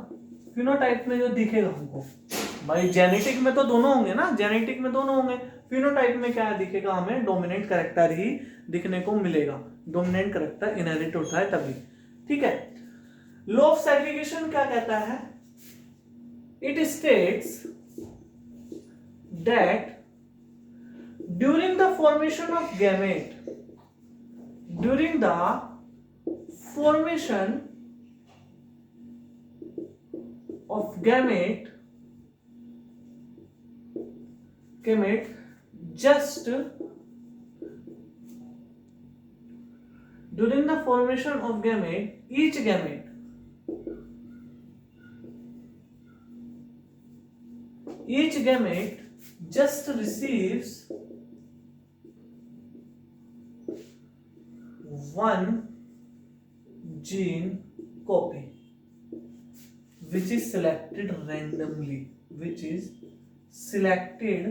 फिनोटाइप में जो दिखेगा हमको, भाई जेनेटिक में तो दोनों होंगे ना, जेनेटिक में दोनों होंगे। फिनोटाइप में क्या दिखेगा? हमें डोमिनेंट कैरेक्टर ही दिखने को मिलेगा, डोमिनेंट कैरेक्टर इनहेरिट होता है तभी। ठीक है, लॉ ऑफ सेग्रीगेशन क्या कहता है? It states that during the formation of gamete, during the formation of gamete just during the formation of gamete, each gamete just receives one gene copy which is selected randomly, which is selected,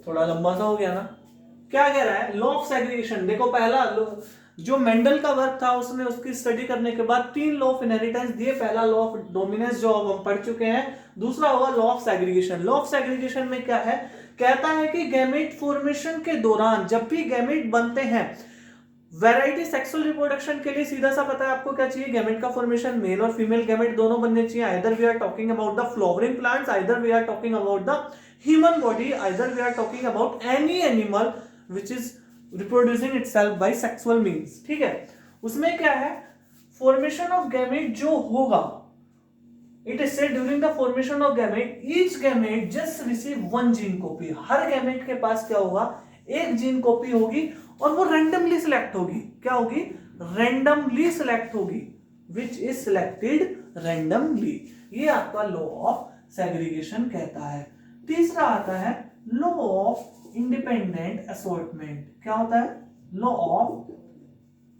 थोड़ा लंबा सा हो गया ना। क्या कह रहा है? Law of segregation. देखो, पहला जो मेंडल का वर्क था उसने उसकी स्टडी करने के बाद 3 लॉ ऑफ इनहेरिटेंस दिए। पहला लॉ ऑफ डोमिनेंस जो अब हम पढ़ चुके हैं, दूसरा होगा law of segregation. Law of segregation में क्या है? कहता है कि गैमेट फॉर्मेशन के दौरान जब भी गैमेट बनते हैं, वैरायटी सेक्सुअल रिप्रोडक्शन के लिए सीधा सा पता है आपको क्या चाहिए? गैमेट का फॉर्मेशन मेल और फीमेल गैमेट दोनों बनने चाहिए। Either we are talking about the flowering plants, either we are talking about the human body, either we are talking about any animal which is reproducing itself by sexual means. ठीक है, उसमें क्या है? Formation of gamete जो होगा, it is said during the formation of gamete each gamete just receive one gene copy. Her gamete के पास क्या होगा? एक जीन कॉपी होगी और वो रैंडमली सिलेक्ट होगी। क्या होगी? रैंडमली सिलेक्ट होगी, विच इज सिलेक्टेड रैंडमली। ये आपका लॉ ऑफ सेग्रीगेशन कहता है। तीसरा आता है लॉ ऑफ इंडिपेंडेंट असॉर्टमेंट। क्या होता है? Law of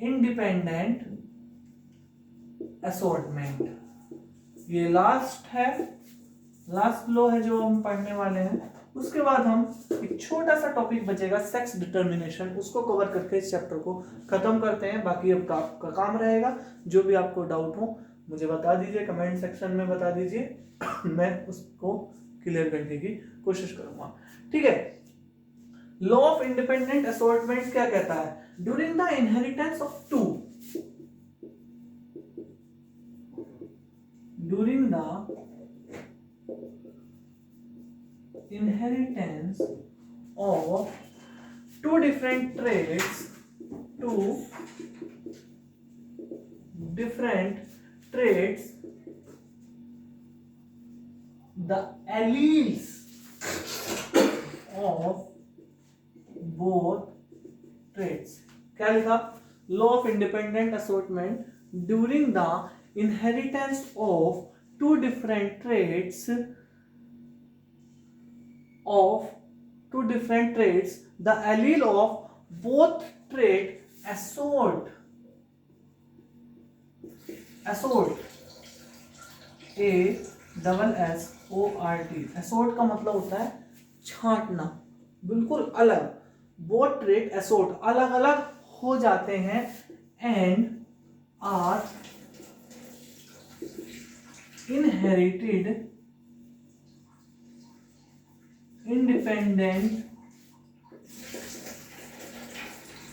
independent assortment. ये लास्ट है, लास्ट लॉ है जो हम पढ़ने वाले हैं। उसके बाद हम एक छोटा सा टॉपिक बचेगा सेक्स डिटर्मिनेशन, उसको कवर करके इस चैप्टर को खत्म करते हैं। बाकी अब आपका काम रहेगा, जो भी आपको डाउट हो मुझे बता दीजिए, कमेंट सेक्शन में बता दीजिए मैं उसको क्लियर करने की कोशिश करूंगा। ठीक है, लॉ ऑफ इंडिपेंडेंट असॉर्टमेंट क्या कहता है? During the inheritance of two, during the inheritance of two different traits, the alleles of both traits। क्या लिखा? Law of independent assortment, during the inheritance of two different traits the allele of both trait assort, assort का मतलब होता है छांटना, बिल्कुल अलग। Both trait assort, अलग अलग हो जाते हैं and are inherited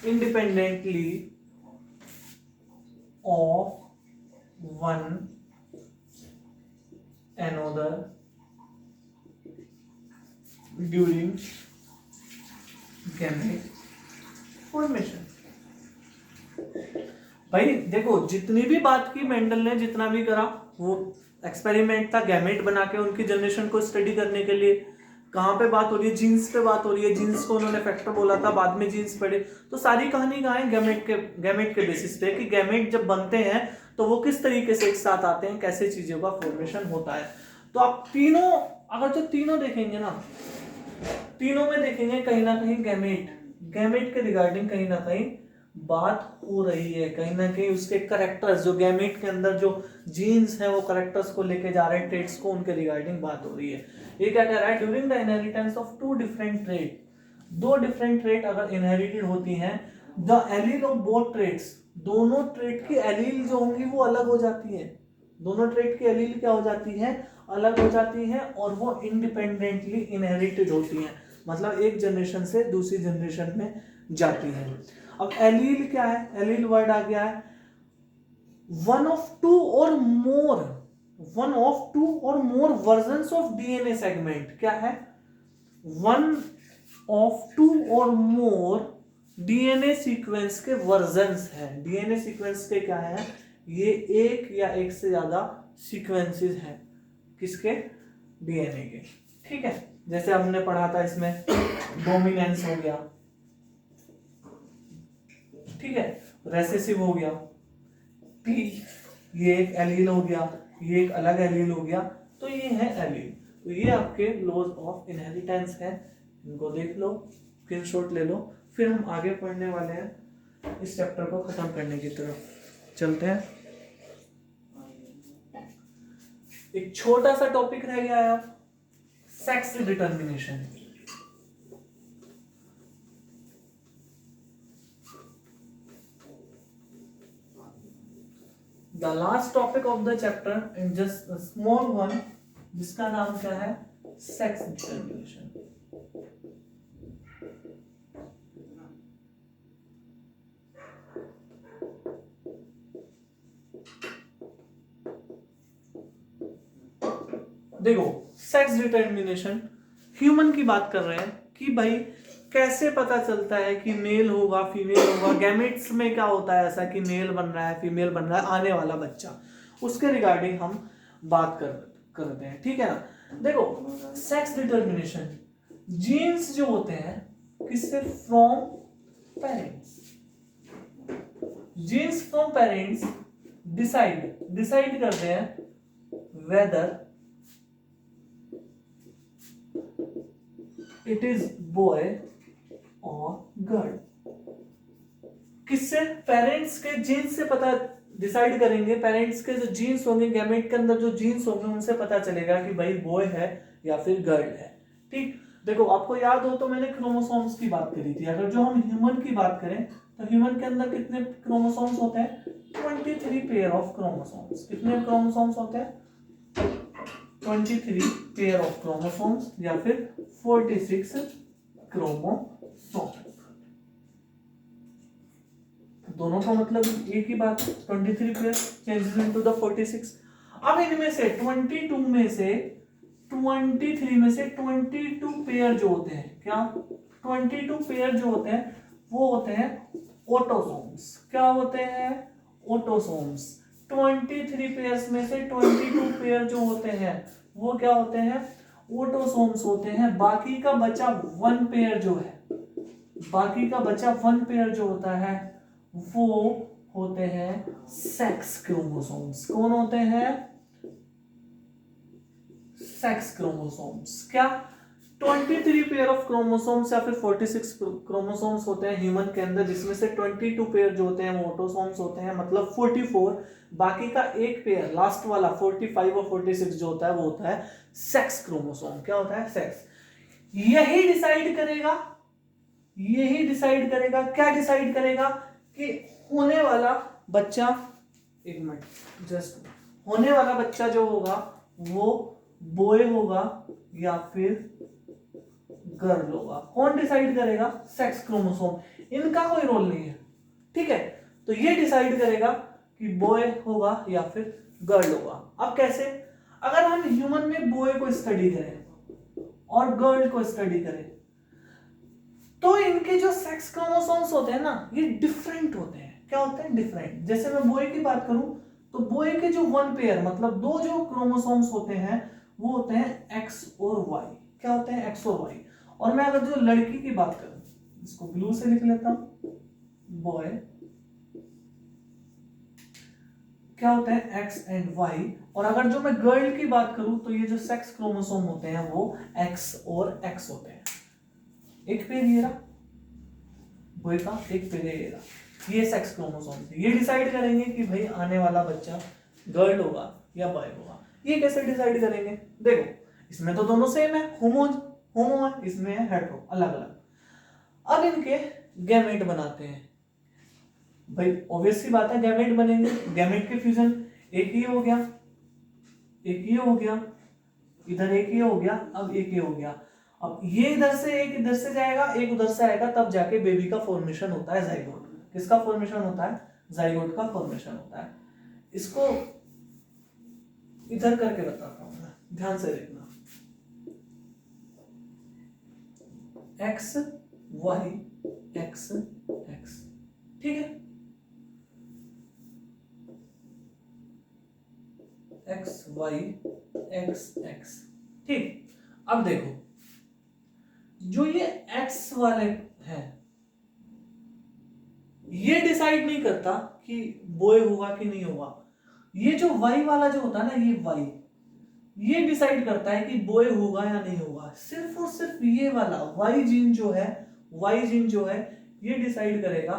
independently of one another during gamete formation। भाई देखो, जितनी भी बात की मेंडल ने, जितना भी करा, वो एक्सपेरिमेंट था गैमेट बना के उनकी जनरेशन को स्टडी करने के लिए। कहाँ पे बात हो रही है? जीन्स पे बात हो रही है। जीन्स को उन्होंने फैक्टर बोला था, बाद में जीन्स पढ़े। तो सारी कहानी कहाँ है? गैमेट के बेसिस पे, कि गैमेट जब बनते हैं तो वो किस तरीके से एक साथ आते हैं, कैसे चीजों का फॉर्मेशन होता है। तो आप तीनों, अगर जो तीनों देखेंगे ना, तीनों में देखेंगे कहीं ना कहीं गैमेट के रिगार्डिंग कहीं ना कहीं बात हो रही है। कहीं ना कहीं उसके करेक्टर्स, जो गैमेट के अंदर जो जीन्स है वो करेक्टर्स को लेके जा रहे हैं, ट्रेड्स को, उनके रिगार्डिंग बात हो रही है। ये क्या कह रहा है? During the inheritance of two different trait, दो डिफरेंट ट्रेड अगर इनहेरिटेड होती हैं, the allele of both traits, दोनों ट्रेड की एलील जो होंगी वो अलग हो जाती है। दोनों ट्रेड की एलील क्या हो जाती है? अलग हो जाती है, और वो इंडिपेंडेंटली इनहेरिटेड होती हैं। मतलब एक जनरेशन से दूसरी जनरेशन में जाती है। अब एलील क्या है? एलील वर्ड आ गया है वन ऑफ टू और मोर वर्जन्स ऑफ डीएनए सेगमेंट। क्या है? वन ऑफ टू और मोर डीएनए सीक्वेंस के वर्जन्स है। डीएनए सीक्वेंस के क्या है? ये एक या एक से ज्यादा सीक्वेंसेस हैं। किसके? डीएनए के। ठीक है, जैसे हमने पढ़ा था इसमें डोमिनेंस हो गया, ठीक है, रेसेसिव हो गया, पी ये एक एलील हो गया, ये एक अलग एलील हो गया। तो ये है एलील। तो ये आपके लॉज ऑफ इनहेरिटेंस है, इनको देख लो, स्क्रीनशॉट ले लो। फिर हम आगे पढ़ने वाले हैं, इस चैप्टर को खत्म करने की तरफ चलते हैं। एक छोटा सा टॉपिक रह गया है, sex determination. The last topic of the chapter, and just a small one, जिसका नाम क्या है? Sex determination. देखो, सेक्स डिटर्मिनेशन ह्यूमन की बात कर रहे हैं कि भाई कैसे पता चलता है कि मेल होगा फीमेल होगा। गैमेट्स में क्या होता है ऐसा कि मेल बन रहा है, फीमेल बन रहा है, आने वाला बच्चा, उसके रिगार्डिंग हम बात करते हैं। ठीक है ना? देखो, सेक्स डिटर्मिनेशन, जीन्स जो होते हैं किससे? From parents. Genes from parents decide करते हैं वेदर इट इज बॉय और गर्ल। किससे? पेरेंट्स के जीन्स से पता डिसाइड करेंगे। पेरेंट्स के जो जीन्स होंगे, गैमेट के अंदर जो जीन्स होंगे, उनसे पता चलेगा कि भाई बॉय है या फिर गर्ल है। ठीक, देखो आपको याद हो तो मैंने क्रोमोसोम्स की बात करी थी। अगर जो हम ह्यूमन की बात करें तो ह्यूमन के अंदर कितने क्रोमोसोम्स होते हैं? 23 पेयर ऑफ क्रोमोसोम्स। कितने क्रोमोसोम्स होते हैं? 23 पेयर ऑफ क्रोमोसोम्स या फिर 46 क्रोमोसोम। दोनों का मतलब एक ही बात है, 23 पेयर चेंजेस इनटू द 46। अब इनमें से 22 में से 23 में से 22 पेयर जो होते हैं, क्या 22 पेयर जो होते हैं वो होते हैं ऑटोसोम्स। क्या होते हैं? ऑटोसोम्स। 23 पेयर्स में से 22 पेयर जो होते हैं वो क्या होते हैं? ऑटोसोम्स होते हैं। बाकी का बचा 1 पेयर जो है, बाकी का बचा 1 पेयर जो होता है वो होते हैं सेक्स क्रोमोसोम्स। कौन होते हैं? Sex chromosomes. क्या 23 पेयर ऑफ क्रोमोसोम्स या फिर 46 क्रोमोसोम्स होते हैं ह्यूमन के अंदर, जिसमें से 22 पेयर जो होते हैं वो ऑटोसोम्स होते हैं, मतलब 44। बाकी का एक पेयर लास्ट वाला 45 और 46 जो होता है वो होता है सेक्स क्रोमोसोम। क्या होता है? सेक्स। यही डिसाइड करेगा क्या डिसाइड करेगा कि होने वाला बच्चा, एक मिनट जस्ट, होने वाला बच्चा जो होगा वो बॉय होगा या फिर गर्ल होगा। कौन डिसाइड करेगा? Sex chromosome. इनका कोई रोल नहीं है। ठीक है, तो ये डिसाइड करेगा कि बॉय होगा या फिर गर्ल होगा। अब कैसे? अगर हम ह्यूमन में बॉय को स्टडी करें और गर्ल को स्टडी करें तो इनके जो सेक्स क्रोमोसोम्स होते हैं ना ये डिफरेंट होते हैं। क्या होते हैं? डिफरेंट। जैसे मैं बॉय की बात करूं तो बॉय के जो वन पेयर मतलब दो जो क्रोमोसोम्स होते हैं वो होते हैं एक्स और वाई। क्या होते हैं? एक्स और वाई। और मैं अगर जो लड़की की बात करूं, इसको ब्लू से लिख लेता हूं, बॉय क्या होते हैं? X and Y. और अगर जो मैं गर्ल की बात करूं तो ये जो सेक्स क्रोमोसोम होते हैं वो एक्स और एक्स होते हैं। एक पेयर ये रहा बॉय का, एक पेयर ये रहा, ये सेक्स क्रोमोसोम ये डिसाइड करेंगे कि भाई आने वाला बच्चा गर्ल होगा या बॉय होगा। ये कैसे डिसाइड करेंगे? देखो इसमें तो दोनों सेम है, होमो है, इसमें है हेटेरो, अलग अलग। अब इनके गैमेट बनाते हैं। भाई ऑब्वियस सी बात है गैमेट बनेंगे, गैमेट के फ्यूजन एक ही हो गया, एक ही हो गया, इधर एक ही हो गया, अब एक ही हो गया। अब ये इधर से एक इधर से जाएगा, एक उधर से आएगा, तब जाके बेबी का फॉर्मेशन होता है जाइगोट। किसका फॉर्मेशन होता है? जाइगोट का फॉर्मेशन होता है। इसको इधर करके बताता हूं मैं, ध्यान से देखना। एक्स वाई एक्स एक्स, ठीक है, एक्स वाई एक्स एक्स, ठीक। अब देखो जो ये एक्स वाले हैं ये डिसाइड नहीं करता कि बॉय होगा कि नहीं होगा। ये जो वाई वाला जो होता है ना, ये वाई ये डिसाइड करता है कि बॉय होगा या नहीं होगा। सिर्फ और सिर्फ ये वाला वाई जीन जो है, वाई जीन जो है ये डिसाइड करेगा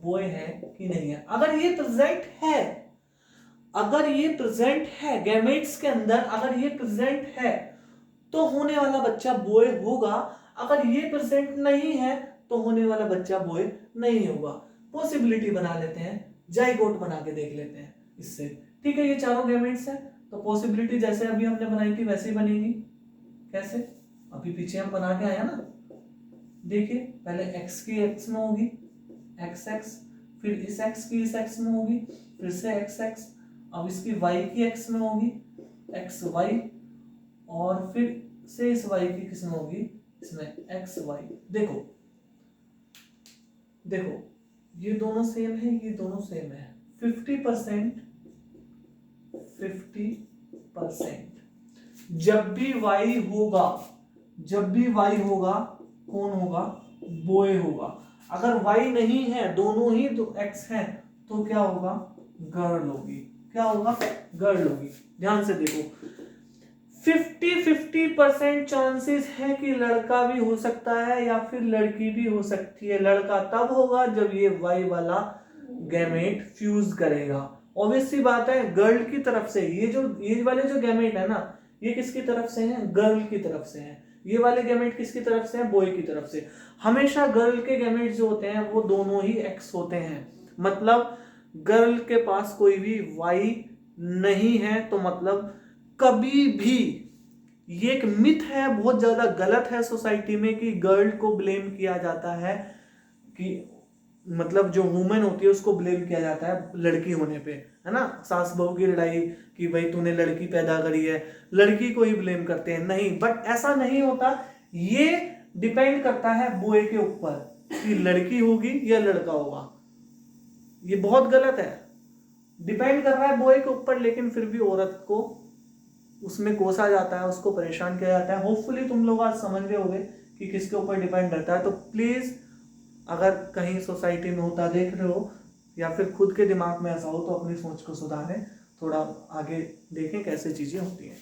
बॉय है कि नहीं है। अगर ये प्रेजेंट है, अगर ये प्रेजेंट है गैमेट्स के अंदर, अगर ये प्रेजेंट है तो होने वाला बच्चा बॉय होगा। अगर ये प्रेजेंट नहीं है तो होने वाला बच्चा बॉय नहीं होगा। पॉसिबिलिटी बना लेते हैं, जाइगोट बना के देख लेते हैं इससे, ठीक है। ये चारों गैमेट्स हैं तो पॉसिबिलिटी जैसे अभी हमने बनाई थी वैसे ही बनेगी। कैसे? अभी पीछे हम बना के आया ना, देखिए पहले x की x में होगी एक्स एक्स, फिर इस x की इस x में होगी, फिर से एक्स एक्स, अब इसकी y की x में होगी एक्स वाई, और फिर से इस y की किस में होगी? इसमें एक्स वाई। देखो देखो ये दोनों सेम है, ये दोनों सेम है। 50% 50%। जब भी y होगा, जब भी y होगा कौन होगा? बॉय होगा। अगर y नहीं है, दोनों ही तो x है, तो क्या होगा? गर्ल होगी। क्या होगा? गर्ल होगी। ध्यान से देखो 50-50% चांसेस है कि लड़का भी हो सकता है या फिर लड़की भी हो सकती है। लड़का तब होगा जब ये वाई वाला गैमेट फ्यूज करेगा। ऑब्वियस सी बात है गर्ल की तरफ से, ये वाले जो गैमेट है ना ये किसकी तरफ से हैं? गर्ल की तरफ से हैं। ये वाले गैमेट किसकी तरफ से हैं? बॉय की तरफ से। हमेशा गर्ल के गैमेट जो होते हैं वो दोनों ही एक्स होते हैं। मतलब गर्ल के पास कोई भी वाई नहीं है, तो मतलब कभी भी, ये एक मिथ है, बहुत ज्यादा गलत है सोसाइटी में कि गर्ल को ब्लेम किया जाता है, कि मतलब जो वुमेन होती है उसको ब्लेम किया जाता है लड़की होने पे, है ना। सास बहू की लड़ाई कि भाई तूने लड़की पैदा करी है, लड़की को ही ब्लेम करते हैं। नहीं, बट ऐसा नहीं होता। ये डिपेंड करता है बॉय के ऊपर कि लड़की होगी या लड़का होगा। ये बहुत गलत है, डिपेंड कर रहा है बॉय के ऊपर, लेकिन फिर भी औरत को उसमें कोसा जाता है, उसको परेशान किया जाता है। होपफुली तुम लोग आज समझ गए होंगे कि किसके ऊपर डिपेंड करता है। तो प्लीज अगर कहीं सोसाइटी में होता देख रहे हो या फिर खुद के दिमाग में ऐसा हो तो अपनी सोच को सुधारें, थोड़ा आगे देखें कैसे चीजें होती हैं,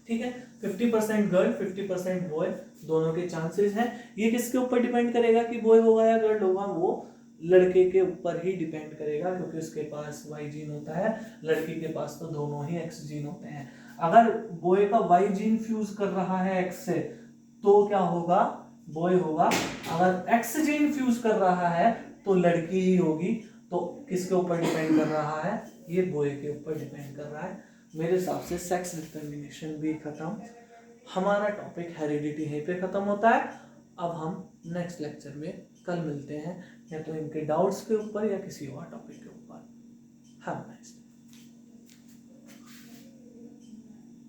ठीक है। 50% गर्ल 50% बॉय दोनों के चांसेस हैं। ये किसके ऊपर डिपेंड करेगा कि बॉय होगा या गर्ल होगा? वो लड़के के ऊपर ही डिपेंड करेगा, क्योंकि उसके पास वाई जीन होता है, लड़की के पास तो दोनों ही एक्स जीन होते हैं। अगर बॉय का वाई जीन फ्यूज कर रहा है एक्स से तो क्या होगा? बॉय होगा। अगर एक्स जीन फ्यूज कर रहा है तो लड़की ही होगी। तो किसके ऊपर डिपेंड कर रहा है? ये बॉय के ऊपर डिपेंड कर रहा है। मेरे हिसाब से सेक्स डिटर्मिनेशन भी खत्म, हमारा टॉपिक हेरिडिटी यहीं पे खत्म होता है। अब हम नेक्स्ट लेक्चर में कल मिलते हैं, या तो इनके डाउट्स के ऊपर या किसी और टॉपिक के ऊपर। Have a nice day.